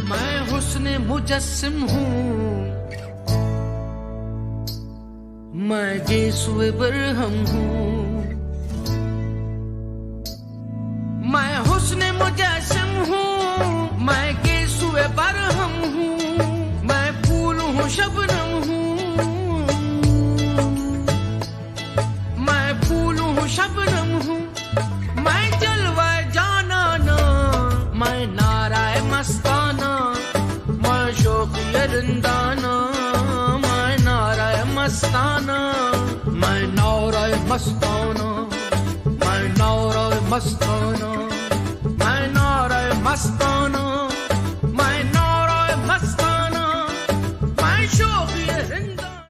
मैं हुस्न मुजस्सिम हूँ, मैं गेसुए बरहम हूँ। मैं हुस्न मुजस्सिम हूँ, मैं गेसुए बरहम हूँ, मैं फूल हूँ शबनम हूँ, मैं फूल हूँ शबनम हूँ, मैं जलवा जानाना, मैं नाराए मस्ताना, मैं शौक यरंदाना, मैं नाराए मस्ताना, मैं नाराए मस्ताना, मैं नाराए मस्ताना।